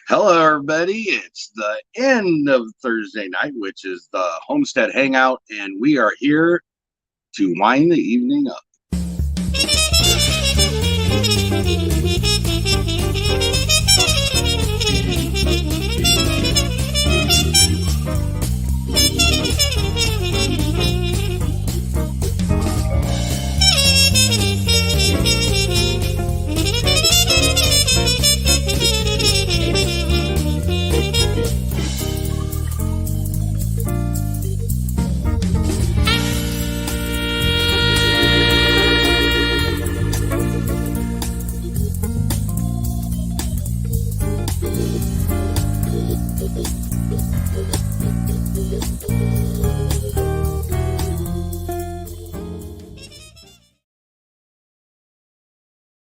Hello, everybody. It's the end of Thursday night, which is the Homestead Hangout, and we are here to wind the evening up.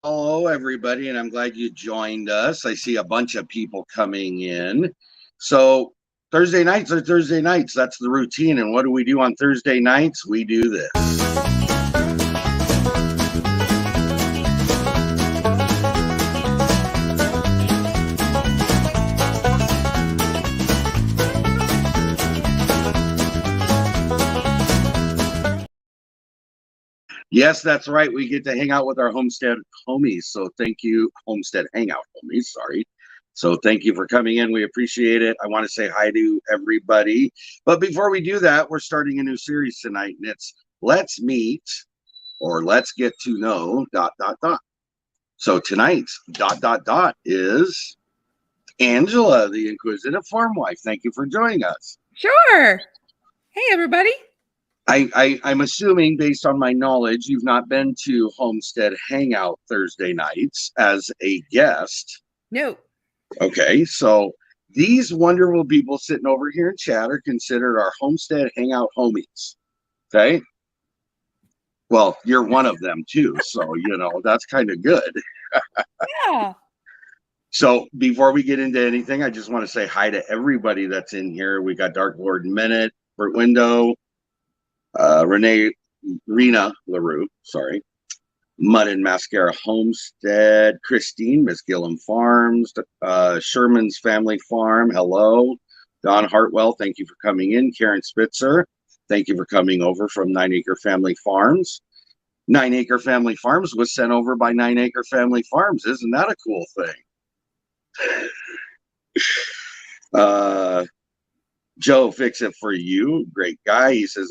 Hello, everybody, and I'm glad you joined us. I see a bunch of people coming in. So, Thursday nights are Thursday nights. That's the routine. And what do we do on Thursday nights? We do this. Yes, that's right. We get to hang out with our Homestead homies. So thank you, Homestead Hangout homies. Sorry. So thank you for coming in. We appreciate it. I want to say hi to everybody. But before we do that, we're starting a new series tonight, and it's Let's Meet or Let's Get to Know ... So tonight's ... is Angela, the Inquisitive Farmwife. Thank you for joining us. Sure. Hey, everybody. I'm assuming, based on my knowledge, you've not been to Homestead Hangout Thursday nights as a guest. No. Okay, so these wonderful people sitting over here in chat are considered our Homestead Hangout homies. Okay? Well, you're one of them too, so, that's kind of good. Yeah. So before we get into anything, I just want to say hi to everybody that's in here. We got Dark Lord Minute, Bert Window, Rena LaRue, sorry, Mud and Mascara Homestead, Christine, Miss Gilliam Farms, Sherman's Family Farm, hello. Don Hartwell, thank you for coming in. Karen Spitzer, thank you for coming over from 9 Acre Family Farms. 9 Acre Family Farms was sent over by 9 Acre Family Farms. Isn't that a cool thing? Joe, fix it for you. Great guy. He says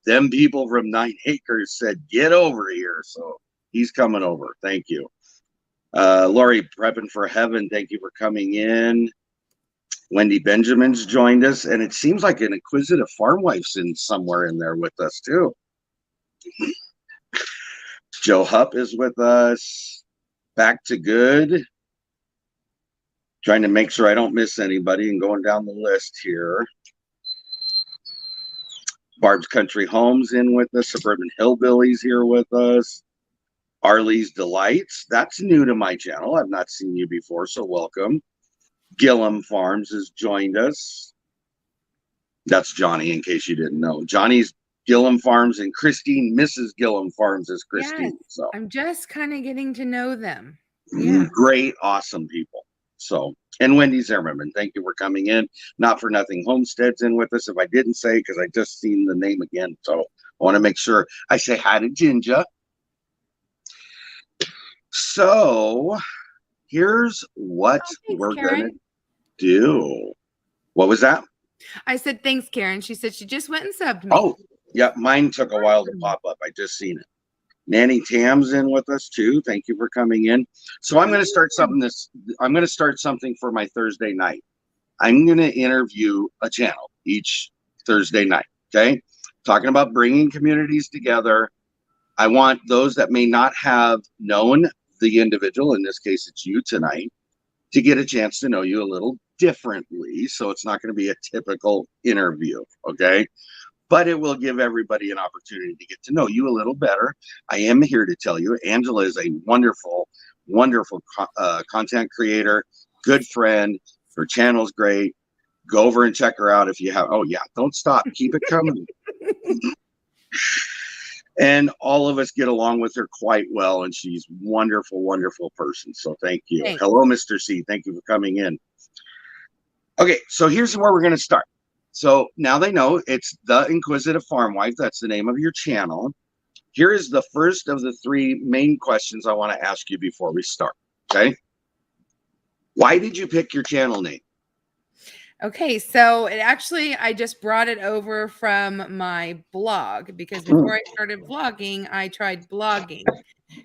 them people from 9 Acres said, get over here. So he's coming over. Thank you. Lori, prepping for heaven. Thank you for coming in. Wendy Benjamin's joined us. And it seems like an Inquisitive Farmwife's in somewhere in there with us too. Joe Hupp is with us. Back to good. Trying to make sure I don't miss anybody and going down the list here. Barb's Country Homes in with us. Suburban Hillbillies here with us. Arlie's Delights. That's new to my channel. I've not seen you before, so welcome. Gilliam Farms has joined us. That's Johnny, in case you didn't know. Johnny's Gilliam Farms and Christine, Mrs. Gilliam Farms is Christine. Yes, so I'm just kind of getting to know them. Yeah. Great, awesome people. So, and Wendy Zimmerman, thank you for coming in. Not for nothing, Homestead's in with us. If I didn't say, because I just seen the name again, so I want to make sure I say hi to Ginger. So, here's what we're going to do. What was that? I said, thanks, Karen. She said she just went and subbed me. Oh, yeah, mine took a while to pop up. I just seen it. Nanny Tam's in with us too. Thank you for coming in. So I'm going to start something for my Thursday night. I'm going to interview a channel each Thursday night. Okay. Talking about bringing communities together. I want those that may not have known the individual, in this case, it's you tonight, to get a chance to know you a little differently. So it's not going to be a typical interview. Okay. But it will give everybody an opportunity to get to know you a little better. I am here to tell you, Angela is a wonderful, wonderful content creator, good friend. Her channel's great. Go over and check her out if you have. Oh, yeah, don't stop. Keep it coming. And all of us get along with her quite well, and she's wonderful, wonderful person. So thank you. Thanks. Hello, Mr. C. Thank you for coming in. Okay, so here's where we're going to start. So now they know it's the Inquisitive Farmwife. That's the name of your channel. Here is the first of the three main questions I want to ask you before we start. Okay. Why did you pick your channel name? Okay, so I just brought it over from my blog because before I started vlogging, I tried blogging.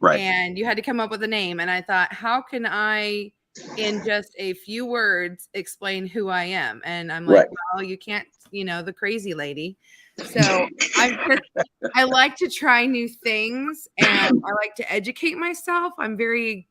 Right. And you had to come up with a name. And I thought, how can I, in just a few words, explain who I am? And I'm like, well, you can't, the crazy lady. So I like to try new things and I like to educate myself. I'm very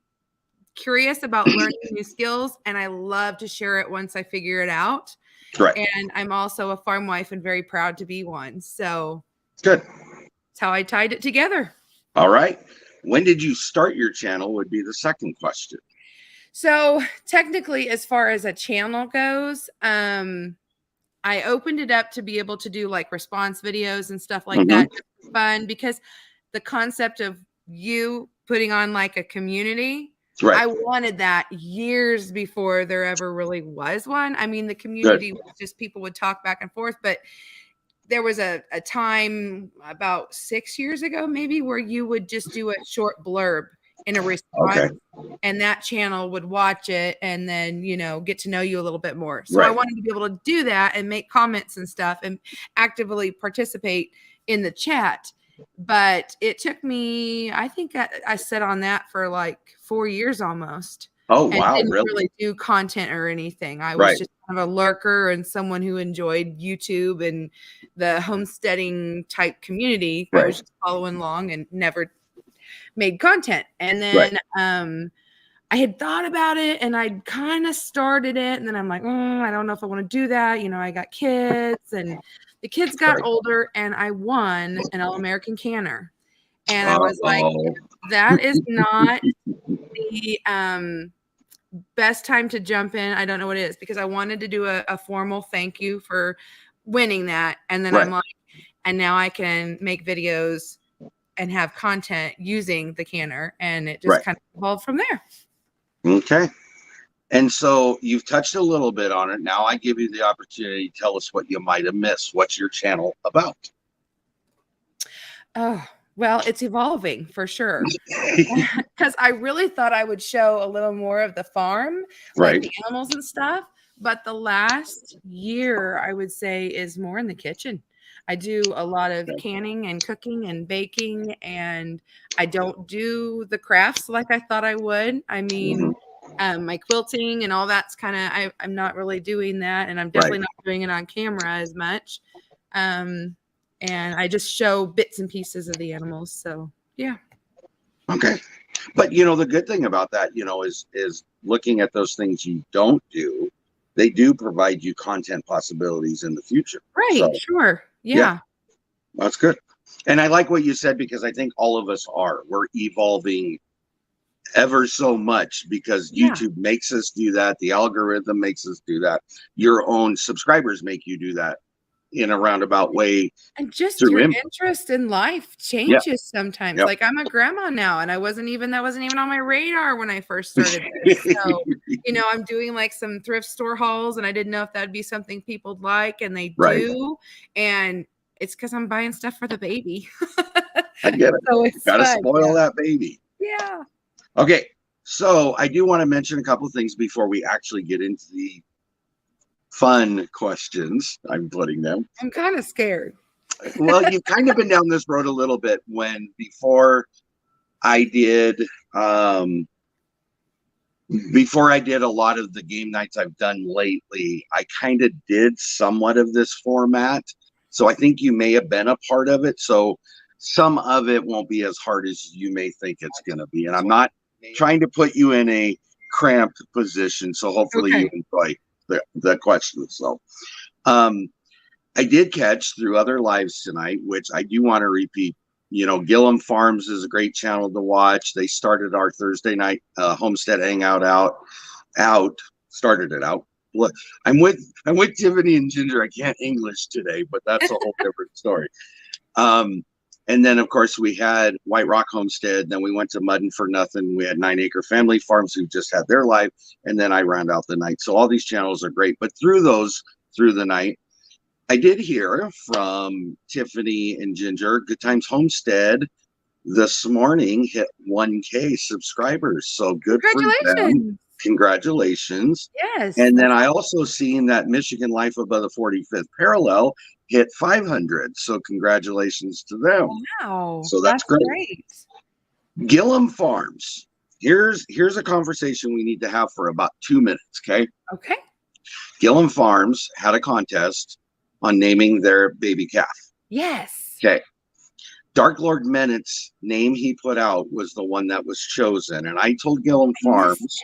curious about learning new skills and I love to share it once I figure it out. Right. And I'm also a farm wife and very proud to be one. So good. That's how I tied it together. All right. When did you start your channel would be the second question. So technically, as far as a channel goes, I opened it up to be able to do like response videos and stuff like that. Just fun because the concept of you putting on like a community, I wanted that years before there ever really was one. I mean, the community was just people would talk back and forth, but there was a time about 6 years ago, maybe, where you would just do a short blurb in a response and that channel would watch it and then, get to know you a little bit more. So I wanted to be able to do that and make comments and stuff and actively participate in the chat. But it took me, I think I sat on that for like 4 years almost. Oh, wow. Didn't really do content or anything. I was just kind of a lurker and someone who enjoyed YouTube and the homesteading type community. I was just following along and never made content. And then I had thought about it and I'd kind of started it. And then I'm like, I don't know if I want to do that. I got kids and the kids got older and I won an All-American canner. And I was like, that is not the best time to jump in. I don't know what it is because I wanted to do a formal thank you for winning that. And then I'm like, and now I can make videos and have content using the canner. And it just kind of evolved from there. Okay. And so you've touched a little bit on it. Now I give you the opportunity to tell us what you might have missed. What's your channel about? Oh, well, it's evolving for sure. Because I really thought I would show a little more of the farm, like the animals and stuff. But the last year, I would say, is more in the kitchen. I do a lot of canning and cooking and baking, and I don't do the crafts like I thought I would. I mean, my quilting and all that's kind of, I'm not really doing that, and I'm definitely not doing it on camera as much. And I just show bits and pieces of the animals. So, yeah. Okay. But, the good thing about that, is looking at those things you don't do, they do provide you content possibilities in the future. Right. So, sure. Yeah. That's good. And I like what you said because I think all of us we're evolving ever so much because YouTube makes us do that. The algorithm makes us do that. Your own subscribers make you do that in a roundabout way. And just your interest in life changes sometimes. Like I'm a grandma now and that wasn't even on my radar when I first started this. So, I'm doing like some thrift store hauls and I didn't know if that'd be something people'd like, and they do. And it's because I'm buying stuff for the baby. I get it. So it's gotta spoil that baby. Yeah. Okay. So I do want to mention a couple of things before we actually get into the fun questions. I'm putting them. I'm kind of scared. Well, you've kind of been down this road a little bit before I did a lot of the game nights I've done lately. I kind of did somewhat of this format. So I think you may have been a part of it. So some of it won't be as hard as you may think it's going to be. And I'm not trying to put you in a cramped position. So hopefully you enjoy the questions. So I did catch through other lives tonight, which I do want to repeat. Gilliam Farms is a great channel to watch. They started our Thursday night Homestead Hangout started it out. Look, I'm with Tiffany and Ginger. I can't English today, but that's a whole different story. And then, of course, we had White Rock Homestead. Then we went to Muddin for Nothing. We had 9 Acre Family Farms who just had their live. And then I round out the night. So all these channels are great. But through the night, I did hear from Tiffany and Ginger. Good Times Homestead this morning hit 1K subscribers. So good for them. Congratulations. Yes. And then I also seen that Michigan Life Above the 45th Parallel hit 500. So congratulations to them. Wow. So that's great. Gilliam Farms. Here's a conversation we need to have for about 2 minutes. Okay. Okay. Gilliam Farms had a contest on naming their baby calf. Yes. Okay. Dark Lord Mennett's name he put out was the one that was chosen. And I told Gilliam Farms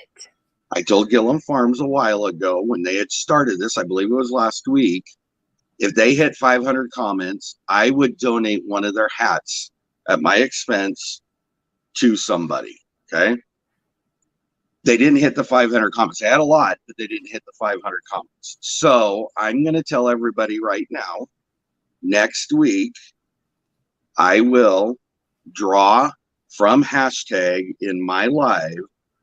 a while ago when they had started this, I believe it was last week, if they hit 500 comments, I would donate one of their hats at my expense to somebody. Okay. They didn't hit the 500 comments. They had a lot, but they didn't hit the 500 comments. So I'm going to tell everybody right now, next week, I will draw from hashtag in my live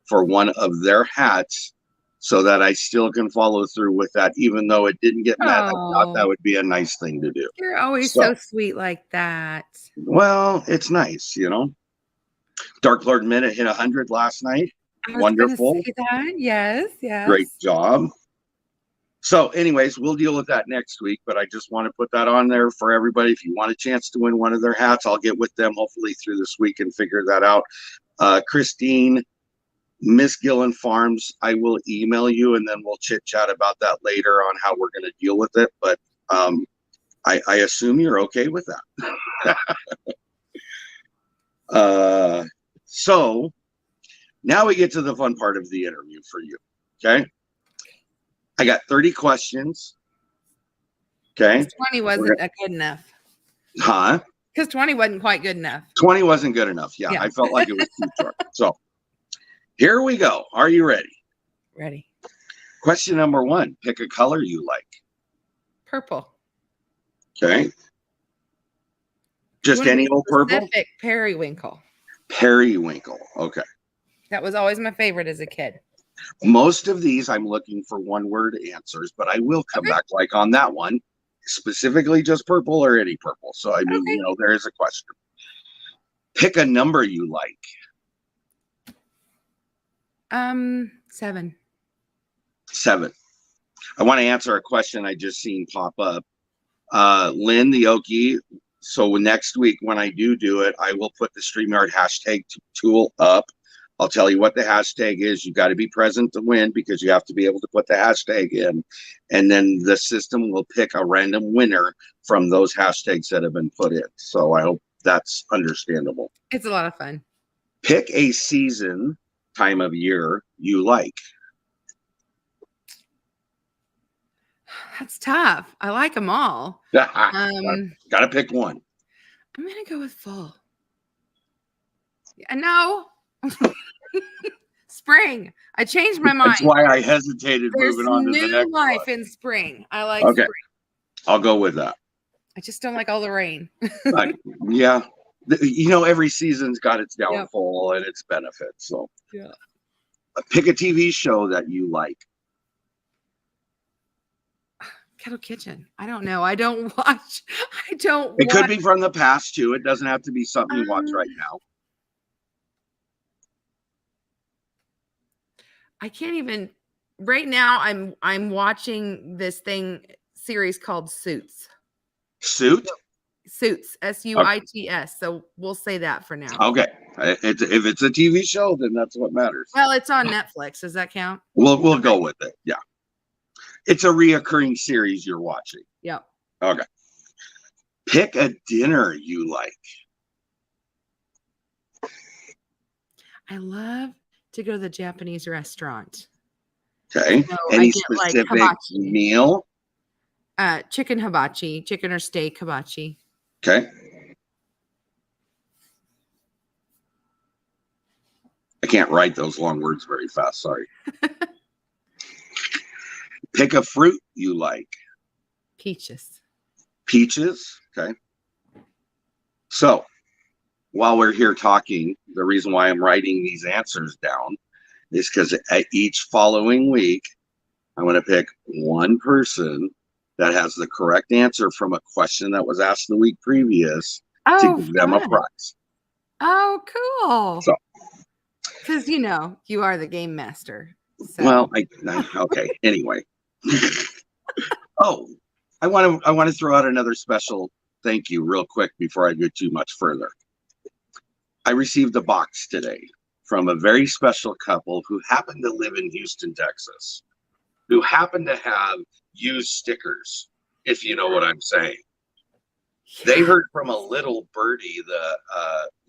for one of their hats so that I still can follow through with that, even though it didn't get met. I thought that would be a nice thing to do. You're always so sweet like that. Well, it's nice, you know. Dark Lord Minute hit 100 last night. Wonderful. Yes, yes. Great job. So anyways, we'll deal with that next week, but I just want to put that on there for everybody. If you want a chance to win one of their hats, I'll get with them hopefully through this week and figure that out. Christine, Miss Gilliam Farms, I will email you and then we'll chit chat about that later on how we're going to deal with it. But I assume you're okay with that. So now we get to the fun part of the interview for you. Okay. I got 30 questions. Okay. 20 wasn't good enough. Huh? Because 20 wasn't quite good enough. 20 wasn't good enough. Yeah. I felt like it was too short. So here we go. Are you ready? Ready. Question number 1. Pick a color you like. Purple. Okay. Just any old purple? Periwinkle. Periwinkle. Okay. That was always my favorite as a kid. Most of these I'm looking for one-word answers, but I will come back like on that one, specifically just purple or any purple. So I mean, you know, there is a question. Pick a number you like. 7. 7. I want to answer a question I just seen pop up. Lynn the Okie. So next week when I do it, I will put the StreamYard hashtag tool up. I'll tell you what the hashtag is. You got to be present to win because you have to be able to put the hashtag in. And then the system will pick a random winner from those hashtags that have been put in. So I hope that's understandable. It's a lot of fun. Pick a season, time of year you like. That's tough. I like them all. Got to pick one. I'm going to go with fall. No. Spring. I changed my mind. That's why I hesitated moving on to the next one. There's new life in spring. I like spring. I'll go with that. I just don't like all the rain. Yeah. You know, every season's got its downfall and its benefits. So yeah. Pick a TV show that you like. Kettle Kitchen. I don't know. I don't watch. It could be from the past too. It doesn't have to be something you watch right now. I can't even. Right now, I'm watching this series called Suits. Suits. Suits. SUITS. So we'll say that for now. Okay. If it's a TV show, then that's what matters. Well, it's on Netflix. Does that count? We'll go with it. Yeah. It's a reoccurring series you're watching. Yep. Okay. Pick a dinner you like. I love to go to the Japanese restaurant. Okay. So any specific meal? Chicken hibachi, chicken or steak hibachi. Okay. I can't write those long words very fast. Sorry. Pick a fruit you like. Peaches. Peaches. Okay. So while we're here talking, the reason why I'm writing these answers down is because at each following week, I'm going to pick one person that has the correct answer from a question that was asked the week previous to give them a fun. prize. Oh, cool. So, because you are the game master. So. well, okay. Anyway, oh, I want to throw out another special thank you real quick before I go too much further. I received a box today from a very special couple who happen to live in Houston, Texas, who happen to have used stickers, if you know what I'm saying. They heard from a little birdie that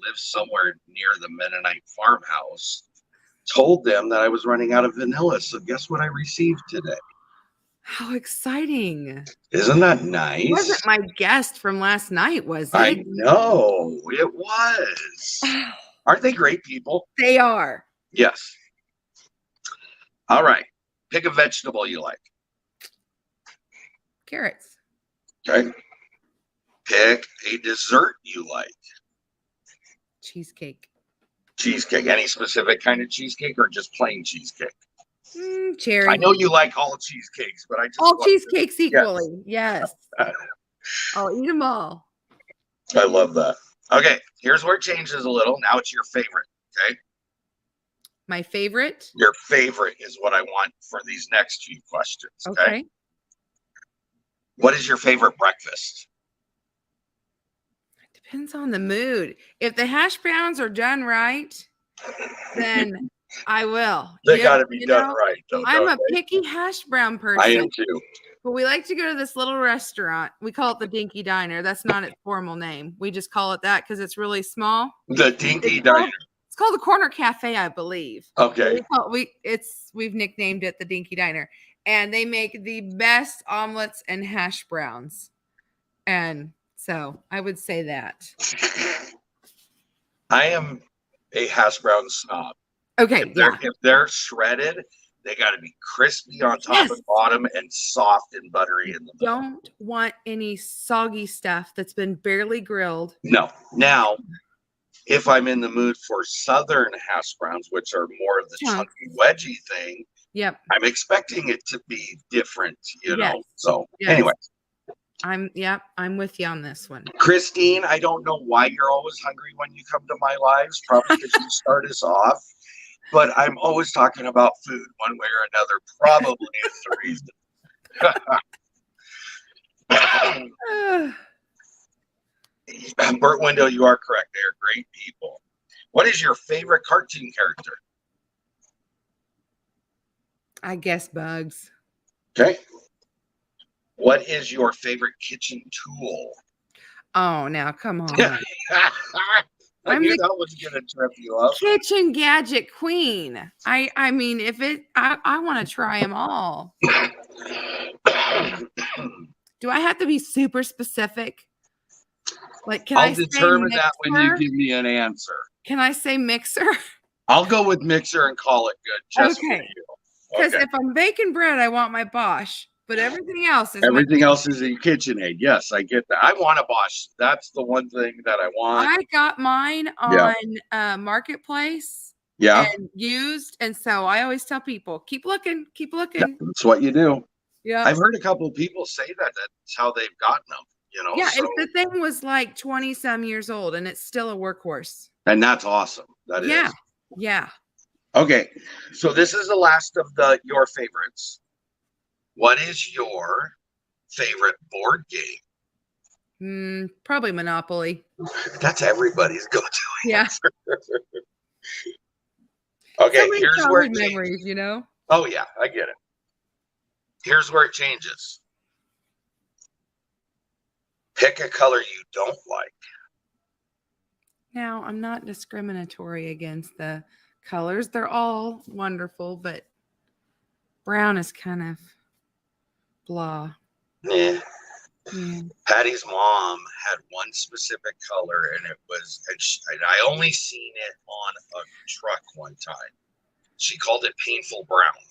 lives somewhere near the Mennonite farmhouse, told them that I was running out of vanilla. So guess what I received today? How exciting. Isn't that nice? It wasn't my guest from last night, was it? I know, it was. Aren't they great people? They are. Yes. All right. Pick a vegetable you like. Carrots. Okay. Pick a dessert you like. Cheesecake. Cheesecake. Any specific kind of cheesecake or just plain cheesecake? Cherry. I know you like all cheesecakes, but I just all cheesecakes equally. Yes. Yes. I'll eat them all. I love that. Okay, here's where it changes a little. Now it's your favorite. Okay. My favorite? Your favorite is what I want for these next few questions. Okay. What is your favorite breakfast? It depends on the mood. If the hash browns are done right, then I will. They got to be done right, though. I'm a picky hash brown person. I am too. But we like to go to this little restaurant. We call it the Dinky Diner. That's not its formal name. We just call it that because it's really small. The Dinky Diner. It's called the Corner Cafe, I believe. Okay. We've nicknamed it the Dinky Diner. And they make the best omelets and hash browns. And so I would say that. I am a hash brown snob. Okay. If they're shredded, they got to be crispy on top and bottom and soft and buttery in the middle. Don't want any soggy stuff that's been barely grilled. No. Now, if I'm in the mood for Southern hash browns, which are more of the chunky wedgie thing, yep, I'm expecting it to be different, you know. So anyway. I'm with you on this one. Christine, I don't know why you're always hungry when you come to my lives, probably because you start us off. But I'm always talking about food one way or another. Probably is the reason. Burt Window, you are correct. They are great people. What is your favorite cartoon character? I guess Bugs. Okay. What is your favorite kitchen tool? Oh, now come on. I knew that was gonna trip you up. Kitchen gadget queen. I mean, I want to try them all. Do I have to be super specific? Like, I'll determine that when you give me an answer. Can I say mixer? I'll go with mixer and call it good. Just for you. Because if I'm baking bread, I want my Bosch. But everything else is a KitchenAid. Yes, I get that. I want a Bosch. That's the one thing that I want. I got mine on Marketplace. Yeah. And used. And so I always tell people, keep looking. Yeah, that's what you do. Yeah. I've heard a couple of people say that's how they've gotten them. You know. Yeah, so. The thing was like 20-some years old, and it's still a workhorse. And that's awesome. That is. Yeah. Okay, so this is the last of your favorites. What is your favorite board game? Probably Monopoly. That's everybody's go-to. Yeah. Okay, here's where memories, you know. Oh yeah, I get it. Here's where it changes. Pick a color you don't like. Now, I'm not discriminatory against the colors. They're all wonderful, but brown is kind of blah. Yeah. Patty's mom had one specific color, and it was, and I only seen it on a truck one time. She called it painful brown.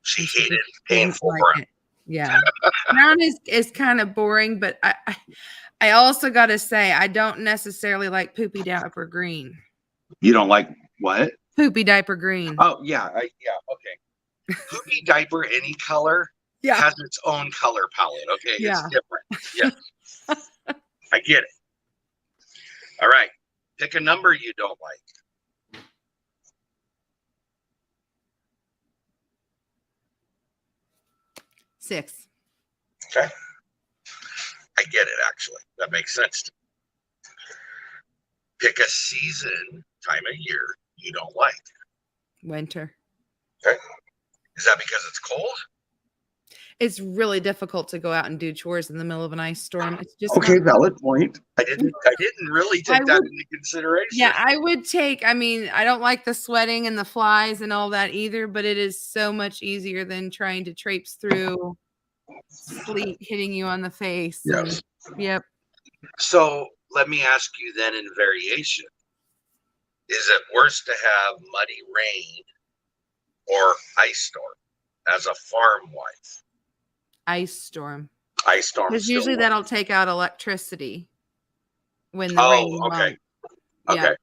She hated painful brown. Yeah. Brown is kind of boring, but I also got to say, I don't necessarily like poopy diaper green. You don't like what? Poopy diaper green. Oh, yeah. Okay. Poopy diaper, any color, has its own color palette. Okay. Yeah. It's different. Yeah. I get it. All right. Pick a number you don't like. 6. Okay. I get it, actually. That makes sense to me. Pick a season, time of year you don't like. Winter. Okay. Is that because it's cold? It's really difficult to go out and do chores in the middle of an ice storm. It's just okay. not Valid point. I didn't really take that into consideration. Yeah, I would take. I mean, I don't like the sweating and the flies and all that either, but it is so much easier than trying to traipse through sleet hitting you on the face. Yes. Yep. So let me ask you then, in variation, is it worse to have muddy rain or ice storm as a farm wife? Ice storm. Ice storm. Because usually works. that'll take out electricity when the rain. Okay. Yeah. Okay.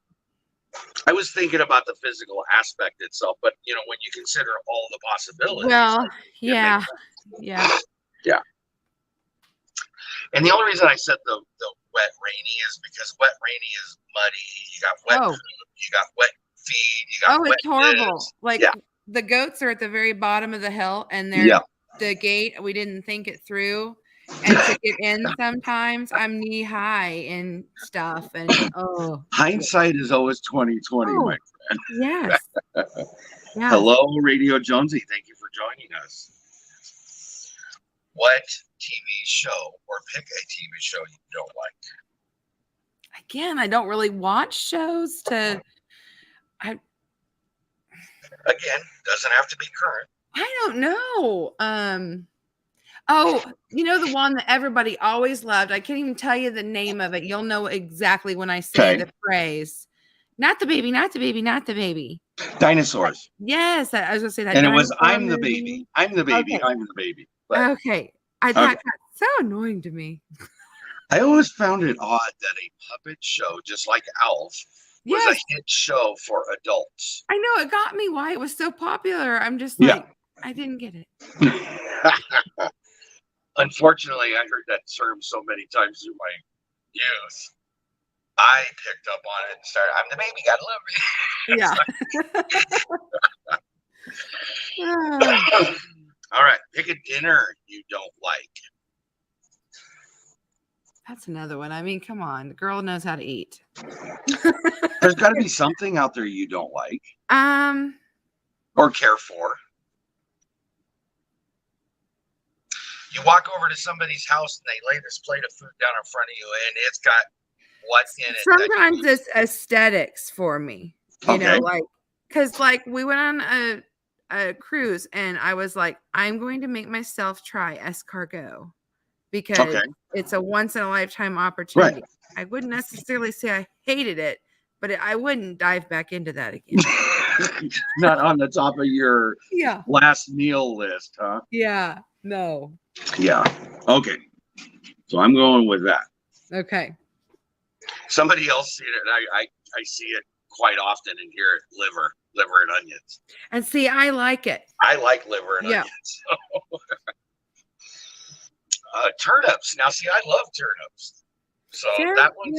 I was thinking about the physical aspect itself, but when you consider all the possibilities. Well, yeah. Yeah. And the only reason I said the wet rainy is because wet rainy is muddy. You got wet food, you got wet feed, you got wet it's horrible. bits. Like the goats are at the very bottom of the hill and they're the gate, we didn't think it through. And to get in sometimes I'm knee high and stuff. And hindsight is always 2020, my friend. Yes. Hello, Radio Jonesy. Thank you for joining us. What TV show or pick a TV show you don't like? Again, I don't really watch shows Again, doesn't have to be current. I don't know. The one that everybody always loved. I can't even tell you the name of it. You'll know exactly when I say the phrase. Not the baby, not the baby, not the baby. Dinosaurs. Yes, I was gonna say that. And it was I'm the baby. I'm the baby. Okay. I'm the baby. But, okay. That got so annoying to me. I always found it odd that a puppet show, just like Alf, was a hit show for adults. I know, it got me why it was so popular. I'm just like, I didn't get it. Unfortunately, I heard that term so many times through my youth. I picked up on it and started, I'm the baby, gotta love me. All right, pick a dinner you don't like. That's another one. I mean, come on. The girl knows how to eat. There's got to be something out there you don't like. Or care for. You walk over to somebody's house and they lay this plate of food down in front of you and it's got what's in it. Sometimes it's aesthetics for me. You know, because we went on a cruise and I was like, I'm going to make myself try escargot because it's a once in a lifetime opportunity. I wouldn't necessarily say I hated it, but I wouldn't dive back into that again. Not on the top of your last meal list, huh? Yeah, no. Yeah. Okay. So I'm going with that. Okay. Somebody else seen it. I see it quite often and hear it, liver and onions. And see, I like it. I like liver and onions. Turnips. Now, see, I love turnips. So that one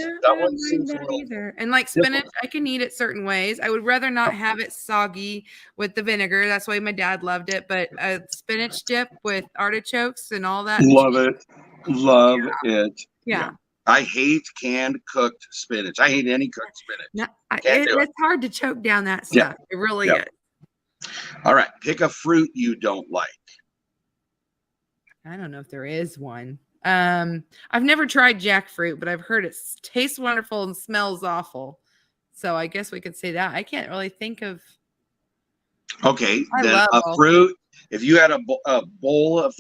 seems a little either. And like spinach, I can eat it certain ways. I would rather not have it soggy with the vinegar. That's why my dad loved it. But a spinach dip with artichokes and all that. Love it. Love it. Yeah. I hate canned cooked spinach. I hate any cooked spinach. No, it's hard to choke down that stuff. It really is. All right. Pick a fruit you don't like. I don't know if there is one. I've never tried jackfruit, but I've heard it tastes wonderful and smells awful. So I guess we could say that. I can't really think of. Okay. Then a fruit. If you had a bowl of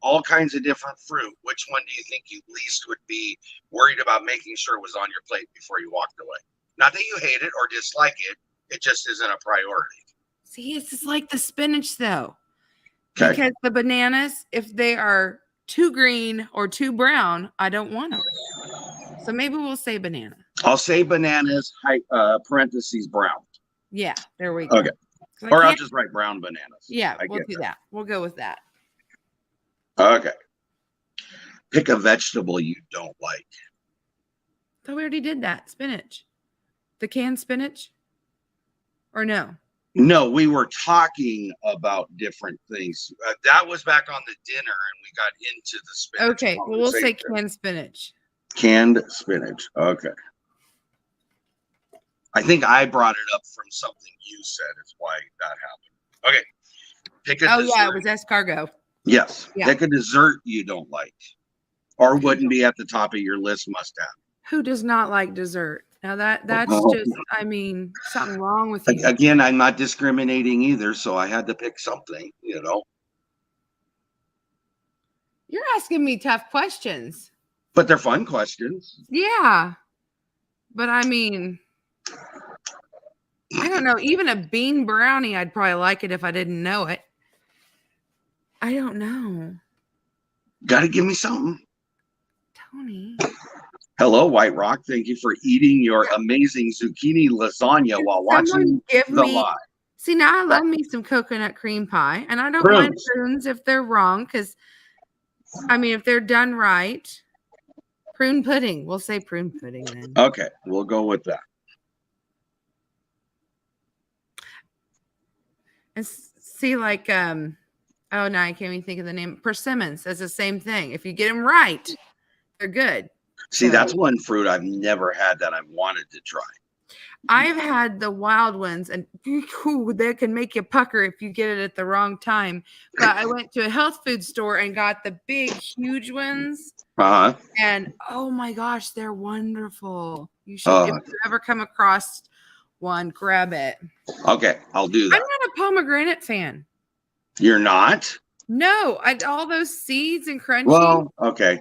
all kinds of different fruit, which one do you think you least would be worried about making sure was on your plate before you walked away? Not that you hate it or dislike it. It just isn't a priority. See, it's just like the spinach though. Okay. Because the bananas, if they are too green or too brown, I don't want them. So maybe we'll say banana. I'll say bananas, parentheses, brown. Yeah, there we go. Okay. Or I'll just write brown bananas. Yeah, we'll do that. We'll go with that. Okay. Pick a vegetable you don't like. Thought we already did that. Spinach. The canned spinach? Or no? No, we were talking about different things. That was back on the dinner, and we got into the spinach. Okay, well, we'll say canned spinach. Canned spinach. Okay. I think I brought it up from something you said. Is why that happened. Okay. Pick a dessert. Yeah, it was escargot. Yes. Yeah. Pick a dessert you don't like, or wouldn't be at the top of your list. Must have. Who does not like dessert? Now that's just, I mean, something wrong with you. Again, I'm not discriminating either, so I had to pick something, you know. You're asking me tough questions. But they're fun questions. Yeah. But I mean, I don't know. Even a bean brownie, I'd probably like it if I didn't know it. I don't know. Got to give me something. Tony. Hello, White Rock. Thank you for eating your amazing zucchini lasagna while watching the live. See, now I love me some coconut cream pie, and I don't mind prunes if they're wrong, because, I mean, if they're done right, prune pudding. We'll say prune pudding then. Okay, we'll go with that. And see, like, oh, no, I can't even think of the name. Persimmons is the same thing. If you get them right, they're good. See, that's one fruit I've never had that I wanted to try. I've had the wild ones, and they can make you pucker if you get it at the wrong time. But I went to a health food store and got the big, huge ones. And oh my gosh, they're wonderful. You should, if you ever come across one, grab it. Okay, I'll do that. I'm not a pomegranate fan. You're not? No, all those seeds and crunchy. Well, okay.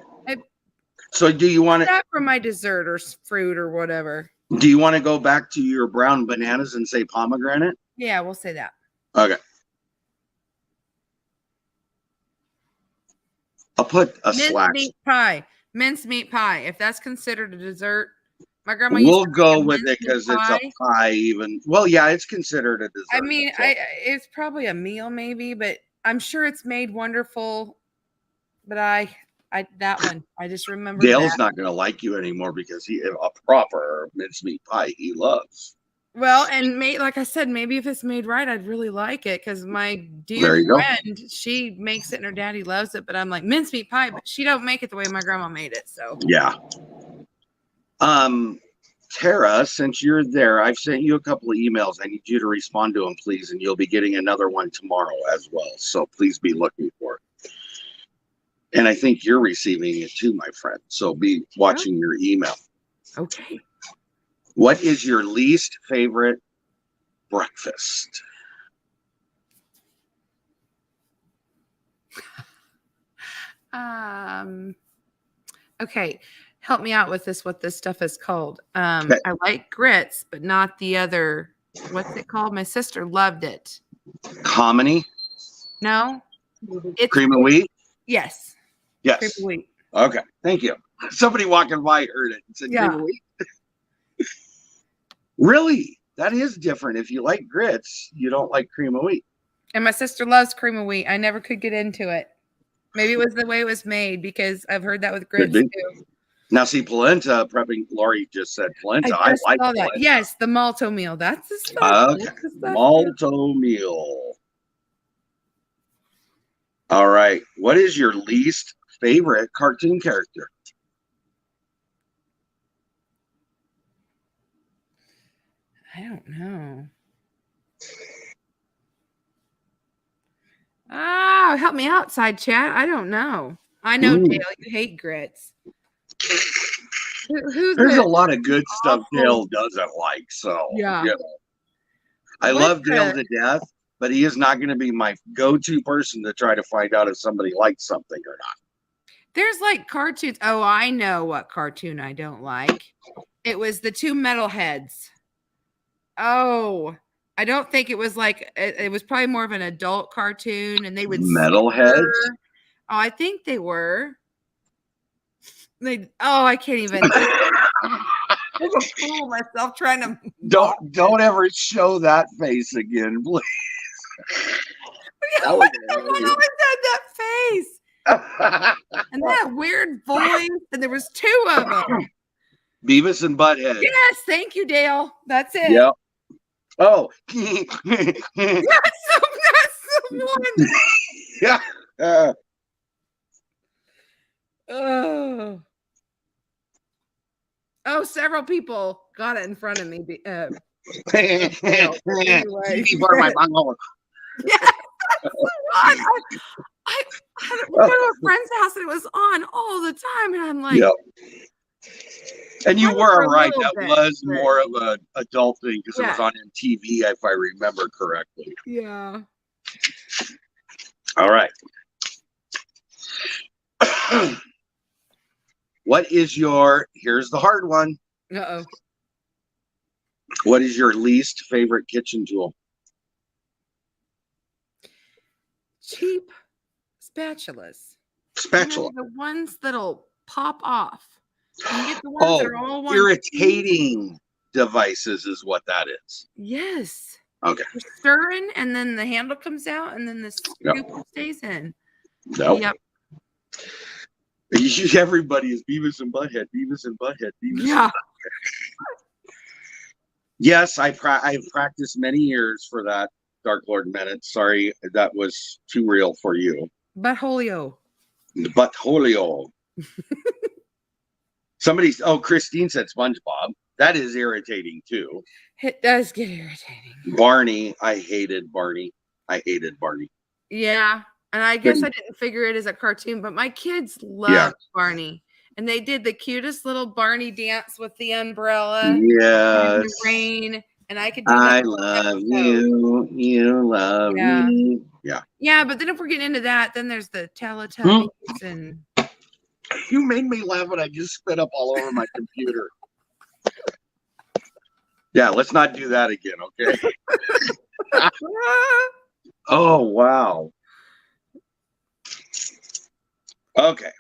So do you want that for my dessert or fruit or whatever? Do you want to go back to your brown bananas and say pomegranate? Yeah, we'll say that. Okay. I'll put a slash. Mince meat pie. If that's considered a dessert, my grandma. We'll go with it because it's a pie. Even well, yeah, it's considered a dessert. I mean, it's probably a meal, maybe, but I'm sure it's made wonderful. But that one, I just remember. Dale's not going to like you anymore because a proper mincemeat pie he loves. Well, and like I said, maybe if it's made right, I'd really like it because my dear friend, she makes it and her daddy loves it. But I'm like mincemeat pie, but she don't make it the way my grandma made it. So yeah. Tara, since you're there, I've sent you a couple of emails. I need you to respond to them, please, and you'll be getting another one tomorrow as well. So please be looking for it. And I think you're receiving it too, my friend. So be watching your email. Okay. What is your least favorite breakfast? Okay. Help me out with this, what this stuff is called. I like grits, but not the other. What's it called? My sister loved it. Hominy? No. It's cream of wheat? Yes. Yes. Cream of wheat. Okay. Thank you. Somebody walking by heard it and said cream of wheat. Really? That is different. If you like grits, you don't like cream of wheat. And my sister loves cream of wheat. I never could get into it. Maybe it was the way it was made because I've heard that with grits too. Now, see, polenta, prepping, Lori just said polenta. I like polenta. Yes, the malto meal. That's the stuff. Okay. Malto meal. All right. What is your least favorite cartoon character? I don't know. Oh, help me out, side chat. I don't know. I know, Dale, you hate grits. There's a lot of good stuff Dale doesn't like. So, yeah. You know. I love Dale to death, but he is not going to be my go-to person to try to find out if somebody likes something or not. There's like cartoons. Oh, I know what cartoon I don't like. It was the two metalheads. Oh, I don't think it was like it was probably more of an adult cartoon, and they would Metalheads. snicker. Oh, I think they were. I can't even. I'm a fool myself trying to. Don't ever show that face again, please. That always had that face and that weird voice, and there was 2 of them. Beavis and Butthead. Yes, thank you, Dale. That's it. Yep. Oh. That's the one. Yeah. Oh, several people got it in front of me. Anyway. For my bunghole. Yes, that's the one. We go to a friend's house and it was on all the time, and I'm like, yep. And you were right. That bit, was more of an adult thing because it was on MTV, if I remember correctly. Yeah. All right. What is here's the hard one. Uh-oh. What is your least favorite kitchen tool? Cheap spatulas. Spatula. The ones that'll pop off. You get the ones that are all one irritating devices is what that is. Yes. Okay. You're stirring, and then the handle comes out, and then the scoop stays in. Nope. Yep. Everybody is Beavis and Butthead. Beavis and Butthead. Beavis Yeah. and Butthead. Yes, I've practiced many years for that, Dark Lord Minute. Sorry, that was too real for you. Buttholio. Buttholio. Christine said SpongeBob. That is irritating too. It does get irritating. Barney. I hated Barney. Yeah. And I guess I didn't figure it as a cartoon, but my kids loved Barney. And they did the cutest little Barney dance with the umbrella. Yes. And the rain. And I could do I love you. You love me. Yeah. Yeah, but then if we're getting into that, then there's the Teletubbies and you made me laugh and I just spit up all over my computer. Yeah, let's not do that again, okay? Oh, wow. Okay.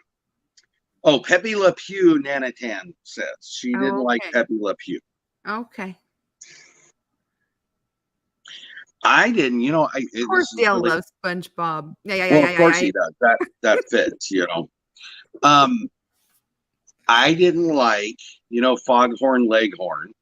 Oh, Pepe Le Pew, Nanatan says. She didn't like Pepe Le Pew. Okay. I didn't, of course Dale loves SpongeBob. Yeah. Of course he does. That fits, I didn't like, Foghorn Leghorn.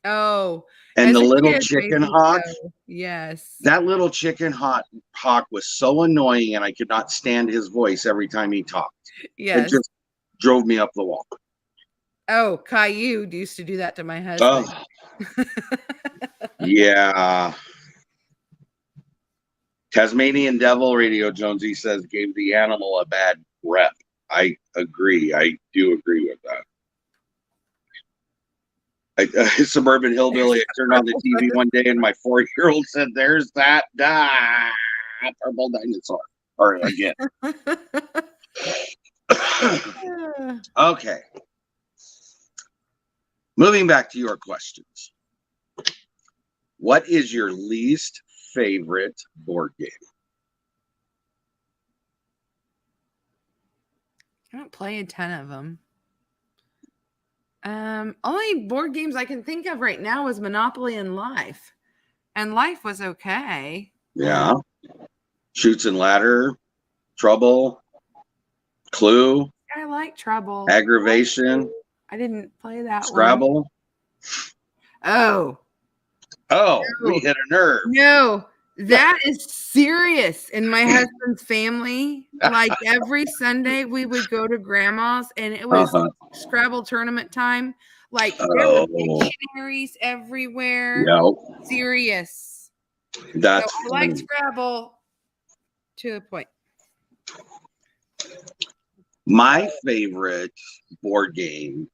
Oh. And the little chicken hawk. Yes. That little chicken hawk was so annoying, and I could not stand his voice every time he talked. Yes. It just drove me up the wall. Oh, Caillou used to do that to my husband. Oh. Yeah. Tasmanian Devil, Radio Jonesy says, gave the animal a bad rep. I agree. I do agree with that. Suburban Hillbilly, I turned on the TV one day and my 4-year-old said, there's that purple dinosaur. Or again. Okay. Moving back to your questions. What is your least favorite board game? I don't play a ton of them. Only board games I can think of right now is Monopoly and Life. And Life was okay. Yeah. Chutes and Ladder, Trouble, Clue. I like Trouble. Aggravation. I didn't play that Scrabble. One. We hit a nerve. No, that is serious in my husband's family. Like every Sunday we would go to grandma's and it was Scrabble tournament time. Like there were dictionaries everywhere. Yep. Serious. That's I like Scrabble to a point. My favorite board game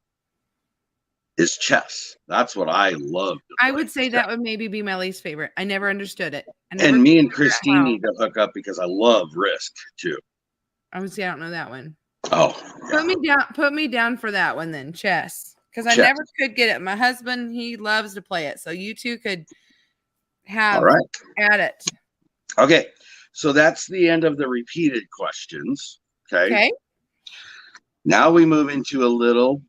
is chess. That's what I love. I would say that would maybe be my least favorite. I never understood it. And me and Christine need to hook up because I love Risk too. I would say I don't know that one. Oh, Put me down for that one then. Chess, because I never could get it. My husband, he loves to play it, so you two could have All right. at it. Okay. So that's the end of the repeated questions. Okay. Okay. Now we move into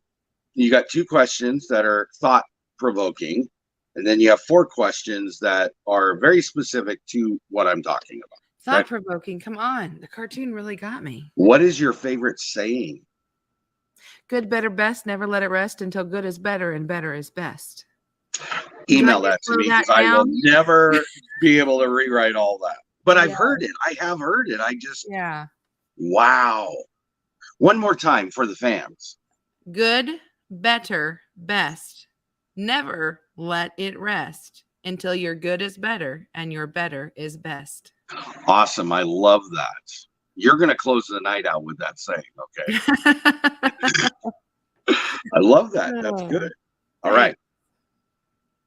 you got 2 questions that are thought provoking, and then you have 4 questions that are very specific to what I'm talking about. Thought provoking. Come on. The cartoon really got me. What is your favorite saying? Good, better, best. Never let it rest until good is better and better is best. Email that to me because I will never be able to rewrite all that. But I've heard it. I have heard it. Yeah. Wow. One more time for the fans. Good, better, best. Never let it rest until your good is better and your better is best. Awesome. I love that. You're going to close the night out with that saying. Okay. I love that. That's good. All right.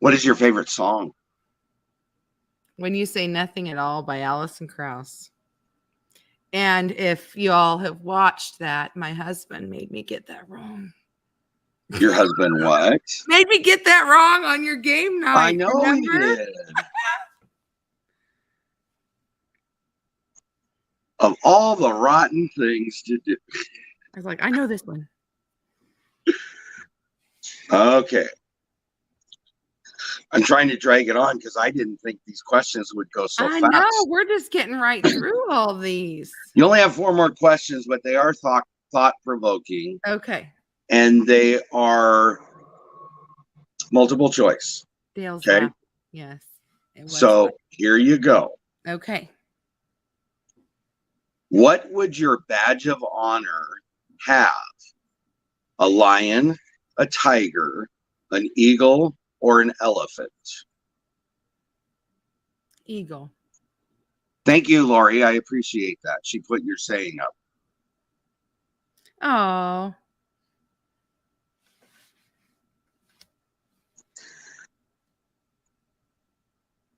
What is your favorite song? When You Say Nothing at All by Alison Krauss. And if you all have watched that, my husband made me get that wrong. Your husband what? Made me get that wrong on your game night. I know remember? He did. Of all the rotten things to do. I was like, I know this one. Okay. I'm trying to drag it on because I didn't think these questions would go so fast. I know. We're just getting right through all these. You only have 4 more questions, but they are thought-provoking. Okay. And they are multiple choice. Dale's okay. Yes. So here you go. Okay. What would your badge of honor have? A lion, a tiger, an eagle, or an elephant? Eagle. Thank you, Lori. I appreciate that. She put your saying up. Oh.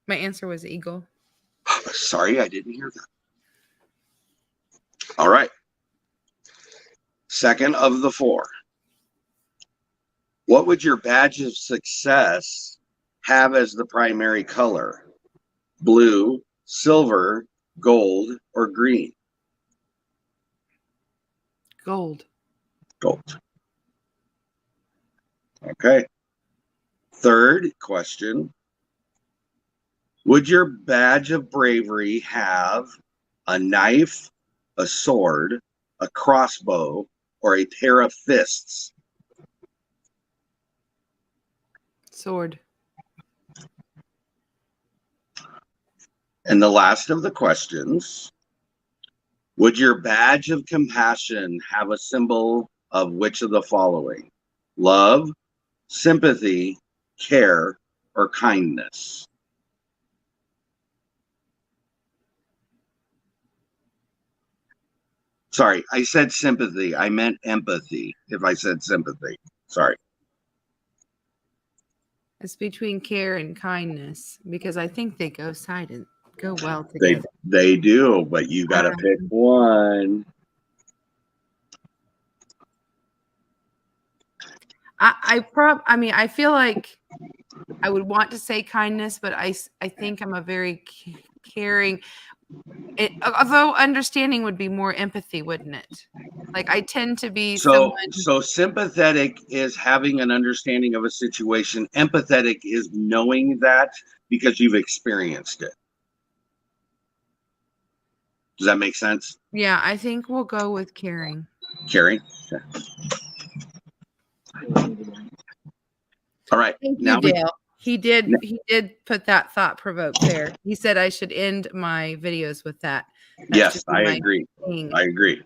My answer was eagle. Sorry, I didn't hear that. All right. Second of the 4. What would your badge of success have as the primary color? Blue, silver, gold, or green? Gold. Gold. Okay. Third question. Would your badge of bravery have a knife, a sword, a crossbow, or a pair of fists? Sword. And the last of the questions. Would your badge of compassion have a symbol of which of the following? Love, sympathy, care, or kindness? Sorry, I said sympathy. I meant empathy if I said sympathy. Sorry. It's between care and kindness because I think they go well together. They do, but you got to pick one. I feel like I would want to say kindness, but I think I'm a very caring. Although understanding would be more empathy, wouldn't it? Like I tend to be so sympathetic is having an understanding of a situation. Empathetic is knowing that because you've experienced it. Does that make sense? Yeah, I think we'll go with caring. Caring. Okay. All right. Thank you, Dale. He did put that thought provoke there. He said I should end my videos with that. Yes, I agree. I agree.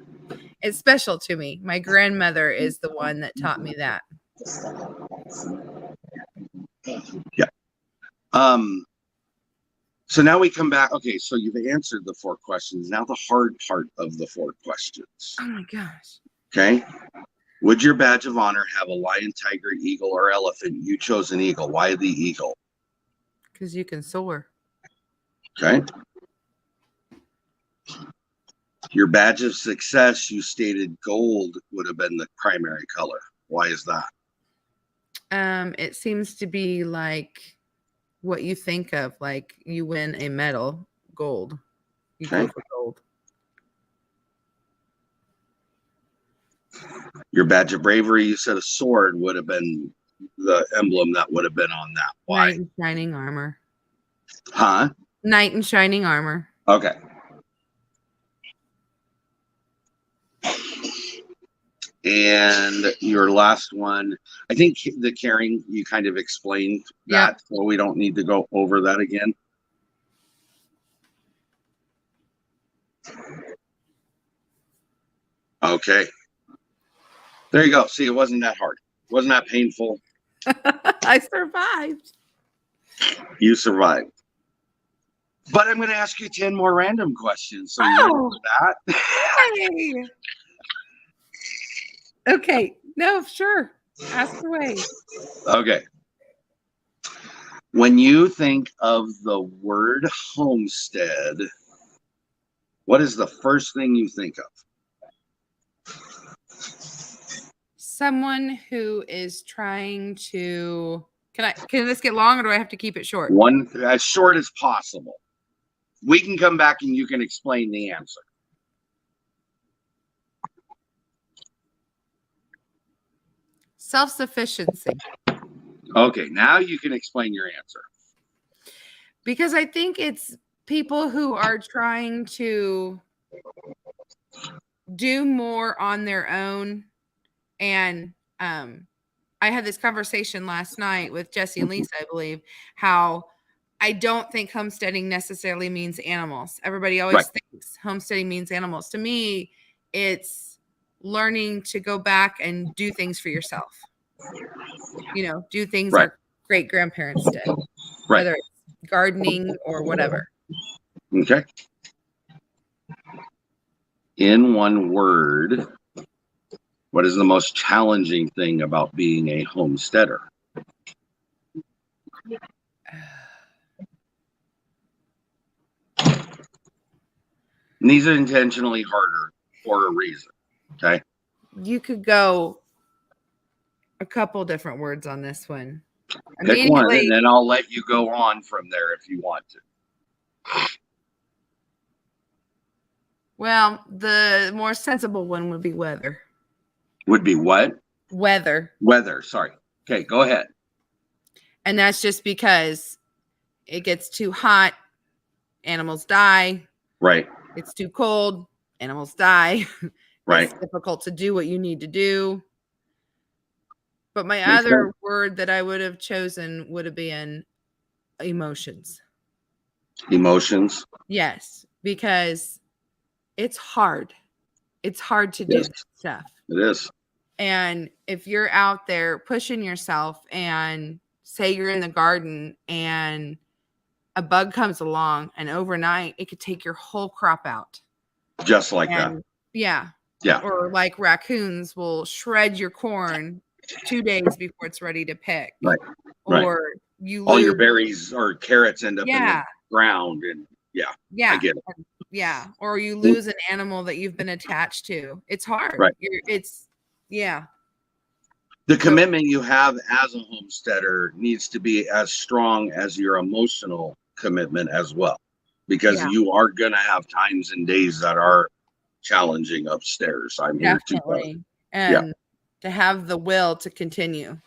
It's special to me. My grandmother is the one that taught me that. Yeah. So now we come back. Okay, so you've answered the 4 questions. Now the hard part of the 4 questions. Oh my gosh. Okay. Would your badge of honor have a lion, tiger, eagle, or elephant? You chose an eagle. Why the eagle? Because you can soar. Okay. Your badge of success, you stated gold would have been the primary color. Why is that? It seems to be like what you think of. Like you win a medal, gold. You Okay. go for gold. Your badge of bravery, you said a sword would have been the emblem that would have been on that. Why? Knight in shining armor. Huh? Knight in shining armor. Okay. And your last one, I think the caring, you kind of explained that, so we don't need to go over that again. Okay. There you go. See, it wasn't that hard. It wasn't that painful. I survived. You survived. But I'm going to ask you 10 more random questions. So you ready for that? Hey. Okay. No, sure. Ask away. Okay. When you think of the word homestead, what is the first thing you think of? Someone who is trying to can this get long or do I have to keep it short? One as short as possible. We can come back and you can explain the answer. Self-sufficiency. Okay, now you can explain your answer. Because I think it's people who are trying to do more on their own. And I had this conversation last night with Jesse and Lisa, I believe, how I don't think homesteading necessarily means animals. Everybody always thinks homesteading means animals. To me, it's learning to go back and do things for yourself. You know, do things our great grandparents did, whether it's gardening or whatever. Okay. In one word, what is the most challenging thing about being a homesteader? And these are intentionally harder for a reason. Okay. You could go a couple different words on this one. Pick one, and then I'll let you go on from there if you want to. Well, the more sensible one would be weather. Would be what? Weather. Weather, sorry. Okay, go ahead. And that's just because it gets too hot, animals die. Right. It's too cold, animals die. Right. It's difficult to do what you need to do. But my other word that I would have chosen would have been emotions. Emotions? Yes, because it's hard. It's hard to do this stuff. It is. And if you're out there pushing yourself and say you're in the garden and a bug comes along and overnight it could take your whole crop out. Just like that. Yeah. Yeah. Or like raccoons will shred your corn 2 days before it's ready to pick. Right. Or you all your berries or carrots end up in the ground and I get it. Yeah. Or you lose an animal that you've been attached to. It's hard. Right. The commitment you have as a homesteader needs to be as strong as your emotional commitment as well, because you are going to have times and days that are challenging upstairs. I'm here to and to have the will to continue.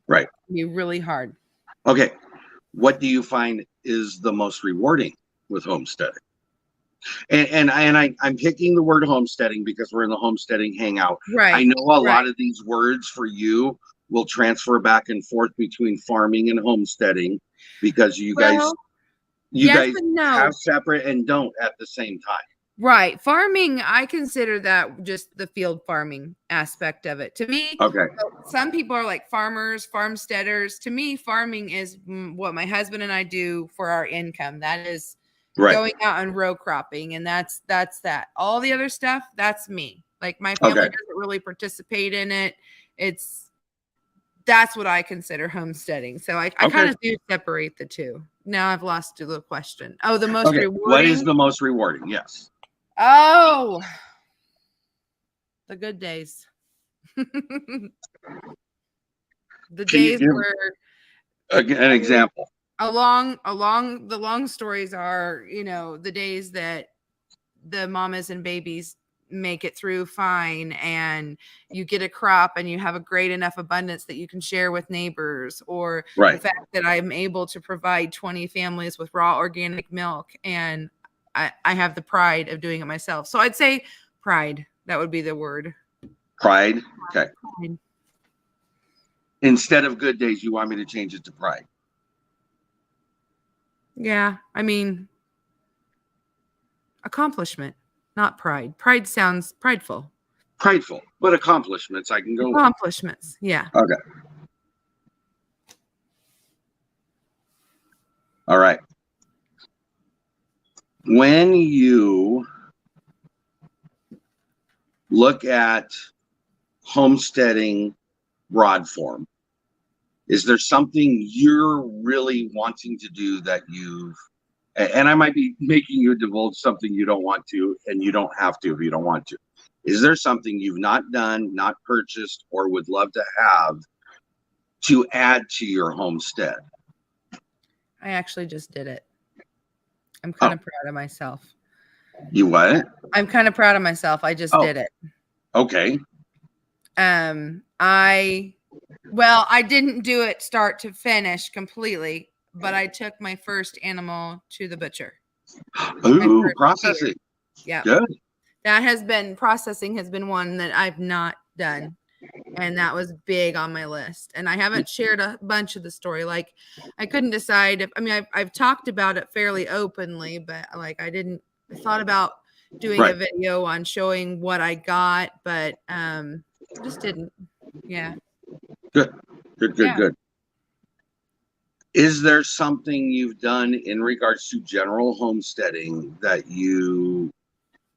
Right. Be really hard. Okay. What do you find is the most rewarding with homesteading? And I'm picking the word homesteading because we're in the homesteading hangout. Right. I know a lot of these words for you will transfer back and forth between farming and homesteading because you guys have separate and don't at the same time. Right. Farming, I consider that just the field farming aspect of it. To me, some people are like farmers, farmsteaders. To me, farming is what my husband and I do for our income. That is going out and row cropping, and that's that. All the other stuff, that's me. Like my family doesn't really participate in it. That's what I consider homesteading. So I kind of do separate the two. Now I've lost the question. Oh, the most rewarding. What is the most rewarding? Yes. Oh, the good days. The days where an example. along the long stories are, the days that the mamas and babies make it through fine, and you get a crop and you have a great enough abundance that you can share with neighbors, or the Right. fact that I'm able to provide 20 families with raw organic milk, and I have the pride of doing it myself. So I'd say pride. That would be the word. Pride. Okay. Pride. Instead of good days, you want me to change it to pride. Yeah. I mean, accomplishment, not pride. Pride sounds prideful. Prideful, but accomplishments I can go with. Accomplishments. Yeah. Okay. All right. When you look at homesteading broad form, is there something you're really wanting to do that and I might be making you divulge something you don't want to, and you don't have to if you don't want to. Is there something you've not done, not purchased, or would love to have to add to your homestead? I actually just did it. I'm kind of proud of myself. You what? I'm kind of proud of myself. I just did it. Okay. I didn't do it start to finish completely, but I took my first animal to the butcher. Ooh, processing. Yeah. Good. Processing has been one that I've not done. And that was big on my list. And I haven't shared a bunch of the story. Like, I couldn't decide I've talked about it fairly openly, but like I thought about doing a video on showing what I got, but just didn't. Yeah. Good. Is there something you've done in regards to general homesteading that you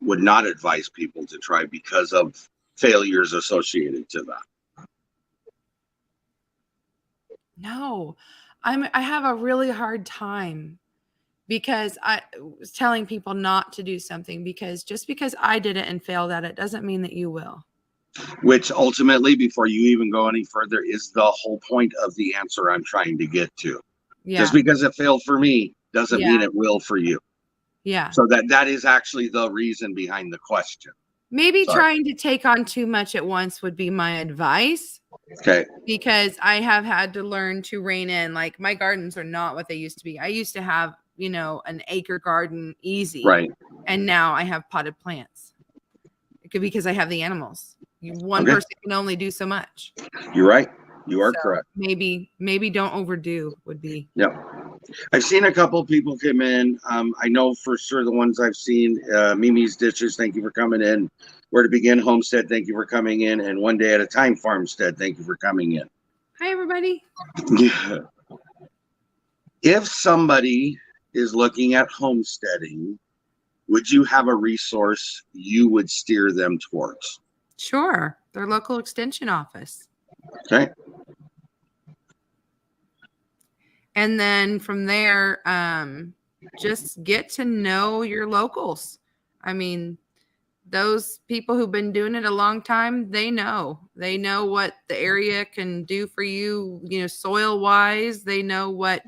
would not advise people to try because of failures associated to that? No, I have a really hard time, because I was telling people not to do something, because just because I did it and failed at it doesn't mean that you will. Which ultimately, before you even go any further, is the whole point of the answer I'm trying to get to. Yeah. Just because it failed for me doesn't mean it will for you. Yeah. So that is actually the reason behind the question. Maybe trying to take on too much at once would be my advice. Okay. Because I have had to learn to rein in. Like, my gardens are not what they used to be. I used to have, an acre garden easy. Right. And now I have potted plants. Because I have the animals. One person can only do so much. You're right. You are correct. Maybe don't overdo would be. Yeah. I've seen a couple of people come in. I know for sure the ones I've seen, Mimi's Ditches, thank you for coming in. Where to Begin Homestead, thank you for coming in. And One Day at a Time Farmstead, thank you for coming in. Hi, everybody. If somebody is looking at homesteading, would you have a resource you would steer them towards? Sure. Their local extension office. Okay. And then from there, just get to know your locals. I mean, those people who've been doing it a long time, they know what the area can do for you, soil wise. They know what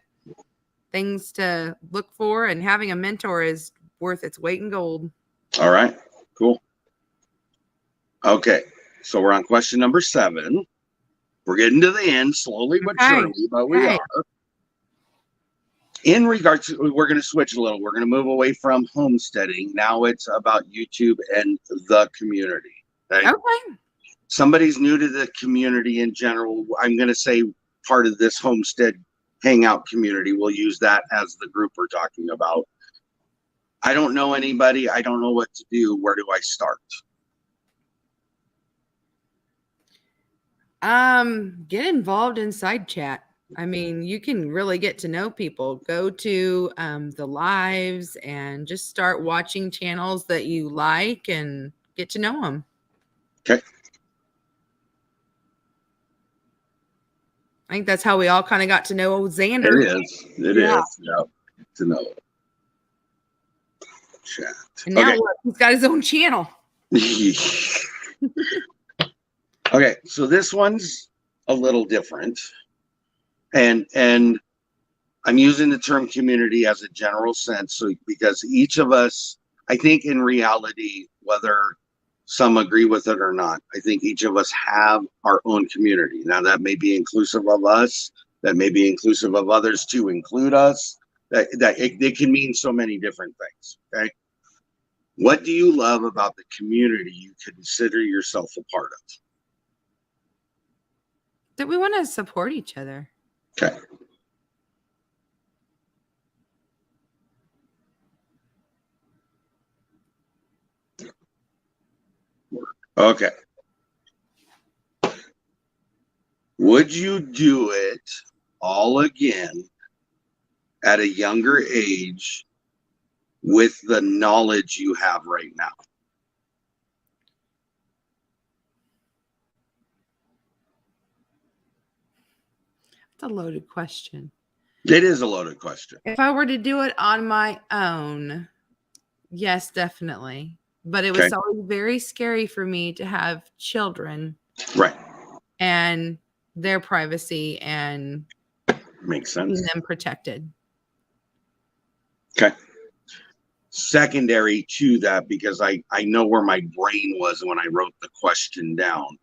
things to look for, and having a mentor is worth its weight in gold. All right, cool. Okay, so we're on question number 7. We're getting to the end slowly but surely, but we are. In regards to, we're going to switch a little. We're going to move away from homesteading. Now it's about YouTube and the community. Okay. Somebody's new to the community in general. I'm going to say part of this Homestead Hangout community. We'll use that as the group we're talking about. I don't know anybody. I don't know what to do. Where do I start? Get involved in side chat. I mean, you can really get to know people. Go to the lives and just start watching channels that you like and get to know them. Okay. I think that's how we all kind of got to know Xander. It is. Yeah. To know. Chat. And now look, he's got his own channel. Okay, so this one's a little different. And I'm using the term community as a general sense, so because each of us, I think in reality, whether some agree with it or not, I think each of us have our own community. Now that may be inclusive of us, that may be inclusive of others to include us. It can mean so many different things. Okay. What do you love about the community you consider yourself a part of? That we want to support each other. Okay. Okay. Would you do it all again at a younger age with the knowledge you have right now? That's a loaded question. It is a loaded question. If I were to do it on my own, yes, definitely. But it was always very scary for me to have children. Right. And their privacy and makes sense. Them protected. Okay. Secondary to that, because I know where my brain was when I wrote the question down.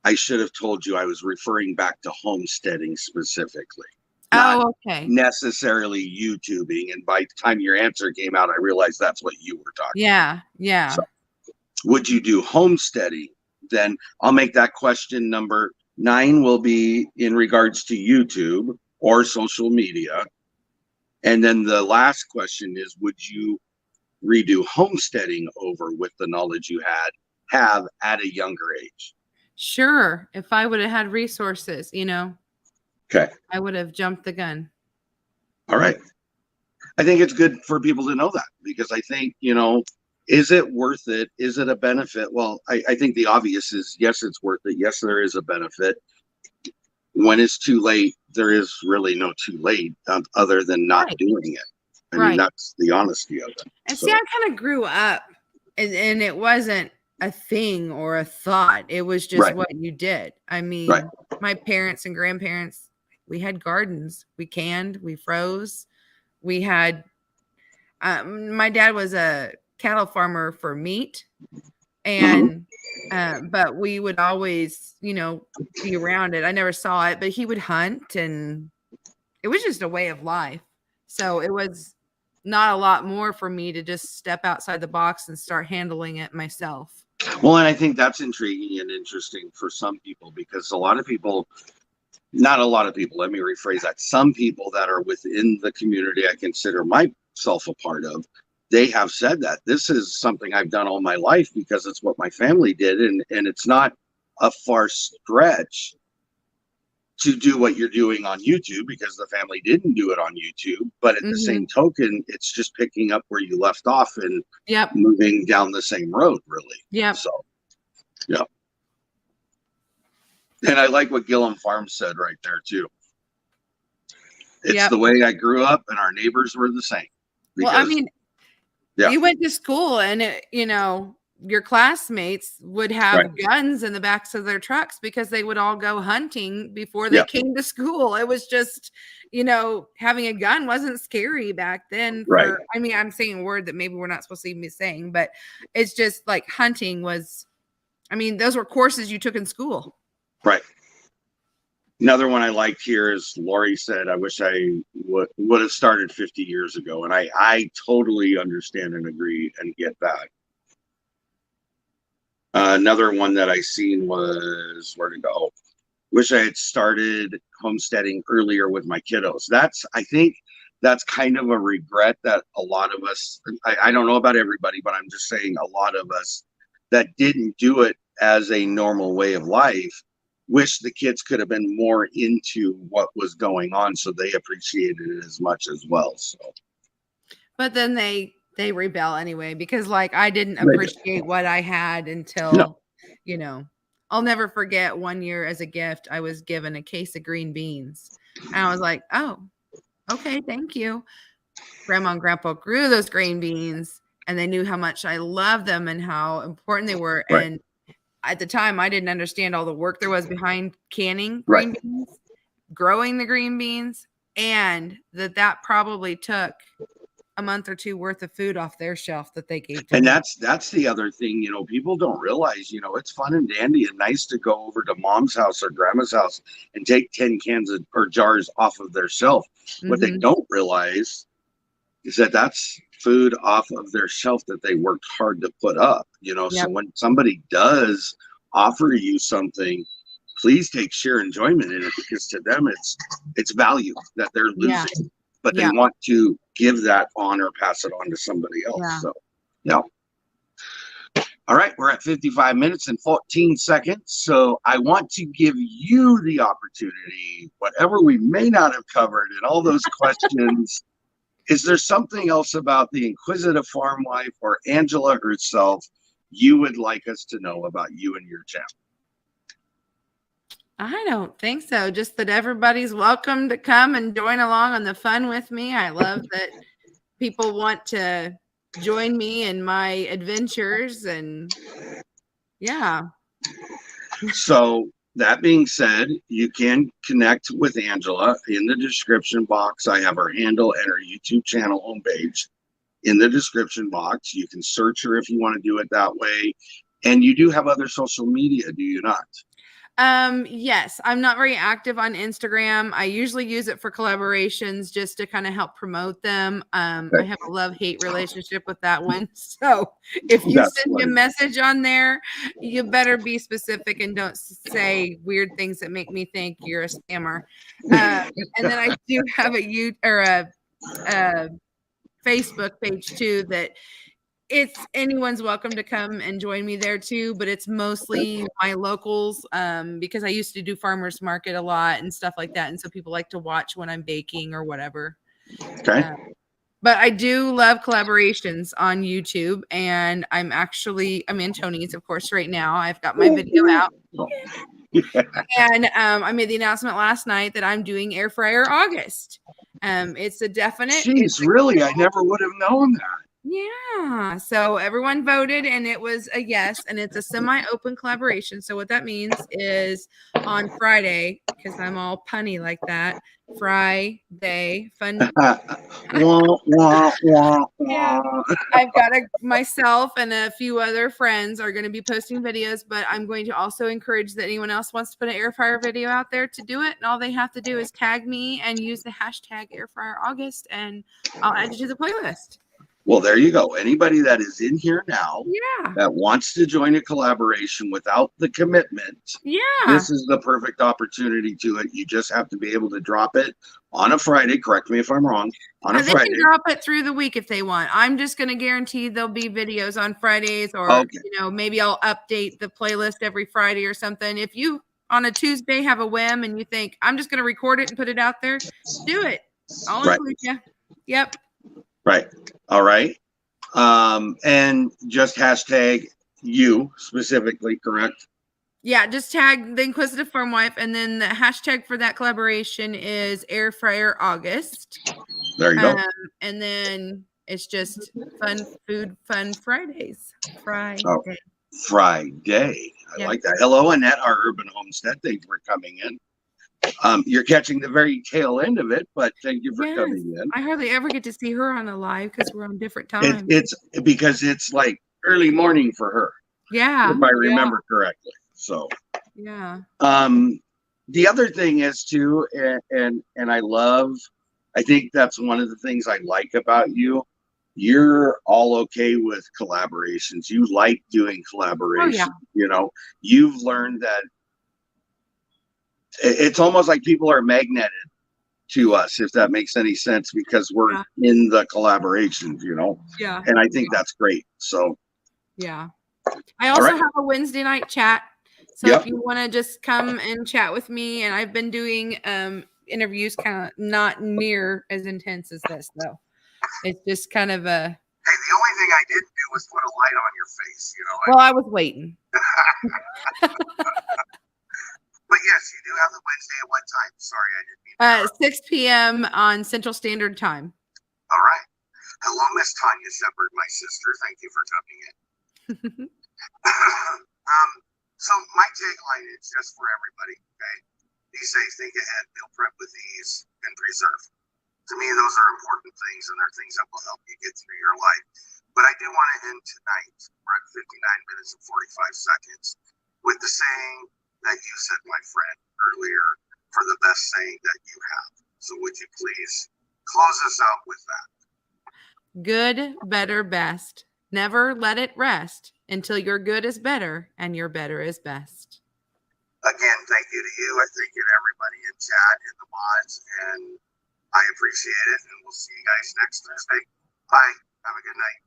I should have told you I was referring back to homesteading specifically. Oh, okay. Necessarily YouTubing. And by the time your answer came out, I realized that's what you were talking about. Yeah. So, would you do homesteading? Then I'll make that question number 9 will be in regards to YouTube or social media. And then the last question is, would you redo homesteading over with the knowledge you have at a younger age? Sure. If I would have had resources, Okay. I would have jumped the gun. All right. I think it's good for people to know that, because I think, is it worth it? Is it a benefit? Well, I think the obvious is yes, it's worth it. Yes, there is a benefit. When it's too late, there is really no too late other than not doing it. I mean, that's the honesty of it. And see, I kind of grew up and it wasn't a thing or a thought. It was just what you did. I mean, my parents and grandparents, we had gardens. We canned, we froze. We had, my dad was a cattle farmer for meat. And, but we would always, be around it. I never saw it, but he would hunt, and it was just a way of life. So it was not a lot more for me to just step outside the box and start handling it myself. Well, and I think that's intriguing and interesting for some people, because a lot of people, not a lot of people, let me rephrase that. Some people that are within the community I consider myself a part of, they have said that this is something I've done all my life because it's what my family did. And it's not a far stretch to do what you're doing on YouTube, because the family didn't do it on YouTube. But at the same token, it's just picking up where you left off and moving down the same road, really. Yeah. So, yeah. And I like what Gilliam Farms said right there, too. It's the way I grew up, and our neighbors were the same. Because, well, I mean, you went to school, and, your classmates would have guns in the backs of their trucks because they would all go hunting before they came to school. It was just, having a gun wasn't scary back then. I mean, I'm saying a word that maybe we're not supposed to even be saying, but it's just like hunting was, I mean, those were courses you took in school. Right. Another one I liked here is Lori said, I wish I would have started 50 years ago. And I totally understand and agree and get that. Another one that I seen was, where to go? Wish I had started homesteading earlier with my kiddos. I think that's kind of a regret that a lot of us, I don't know about everybody, but I'm just saying a lot of us that didn't do it as a normal way of life, wish the kids could have been more into what was going on so they appreciated it as much as well. So, but then they rebel anyway, because like I didn't appreciate what I had until, I'll never forget one year as a gift, I was given a case of green beans. And I was like, oh, okay, thank you. Grandma and Grandpa grew those green beans, and they knew how much I loved them and how important they were. Right. And at the time, I didn't understand all the work there was behind canning green beans, growing the green beans. and that probably took a month or two worth of food off their shelf that they gave to And me. that's the other thing, people don't realize, it's fun and dandy and nice to go over to mom's house or grandma's house and take 10 cans or jars off of their shelf. What they don't realize is that that's food off of their shelf that they worked hard to put up, So Yep. when somebody does offer you something, please take sheer enjoyment in it, because to them it's value that they're losing, but they want to give that honor, pass it on to somebody else. Yeah. So, all right, we're at 55 minutes and 14 seconds. So I want to give you the opportunity, whatever we may not have covered in all those questions. Is there something else about the Inquisitive Farmwife or Angela herself you would like us to know about you and your channel? I don't think so. Just that everybody's welcome to come and join along on the fun with me. I love that people want to join me in my adventures, and So that being said, you can connect with Angela in the description box. I have her handle and her YouTube channel homepage in the description box. You can search her if you want to do it that way. And you do have other social media, do you not? Yes, I'm not very active on Instagram. I usually use it for collaborations just to kind of help promote them. I have a love-hate relationship with that one. So if you send me a message on there, you better be specific and don't say weird things that make me think you're a scammer. And then I do have a Facebook page too that anyone's welcome to come and join me there too, but it's mostly my locals, because I used to do farmers market a lot and stuff like that, and so people like to watch when I'm baking or whatever. Okay. But I do love collaborations on YouTube, and I'm in Tony's, of course, right now. I've got my video out. And I made the announcement last night that I'm doing Air Fryer August. It's a definite. Jeez, really? I never would have known that. Yeah. So everyone voted and it was a yes, and it's a semi-open collaboration. So what that means is on Friday, because I'm all punny like that, Friday, fun. Yeah. I've got myself and a few other friends are going to be posting videos, but I'm going to also encourage that anyone else wants to put an air fryer video out there to do it. And all they have to do is tag me and use the hashtag Air Fryer August, and I'll add you to the playlist. Well, there you go. Anybody that is in here now that wants to join a collaboration without the commitment, this is the perfect opportunity to it. You just have to be able to drop it on a Friday. Correct me if I'm wrong. On a Friday. They can drop it through the week if they want. I'm just going to guarantee there'll be videos on Fridays, or maybe I'll update the playlist every Friday or something. If you on a Tuesday have a whim and you think I'm just going to record it and put it out there, do it. I'll include you. Yep. Right. All right. And just hashtag you specifically, correct? Yeah, just tag the Inquisitive Farmwife, and then the hashtag for that collaboration is Air Fryer August. There you go. And then it's just fun food, fun Fridays. Friday. Friday. I like that. Hello, Annette, our urban homestead. Thank you for coming in. You're catching the very tail end of it, but thank you for coming in. I hardly ever get to see her on a live because we're on different times. It's because it's like early morning for her. Yeah. If I remember correctly. So yeah. The other thing is too, and I think that's one of the things I like about you. You're all okay with collaborations. You like doing collaborations. You've learned that it's almost like people are magneted to us, if that makes any sense, because we're in the collaborations, Yeah. And I think that's great. So yeah. I also have a Wednesday night chat. So if you want to just come and chat with me, and I've been doing interviews kind of not near as intense as this, though. It's just kind of a. Hey, the only thing I didn't do was put a light on your face, Well, I was waiting. But yes, you do have the Wednesday at what time? Sorry, I didn't mean 6 p.m. on Central Standard Time. All right. Hello, Miss Tanya Shepard, my sister. Thank you for coming in. So my tagline is just for everybody, okay? Be safe, think ahead, meal prep with ease. and preserve. To me, those are important things, and they're things that will help you get through your life. But I do want to end tonight, we're at 59 minutes and 45 seconds, with the saying that you said, my friend, earlier, for the best saying that you have. So would you please close us out with that? Good, better, best. Never let it rest until your good is better and your better is best. Again, thank you to you. I thank you to everybody in chat and the mods, and I appreciate it. And we'll see you guys next Thursday. Bye. Have a good night.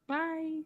Bye.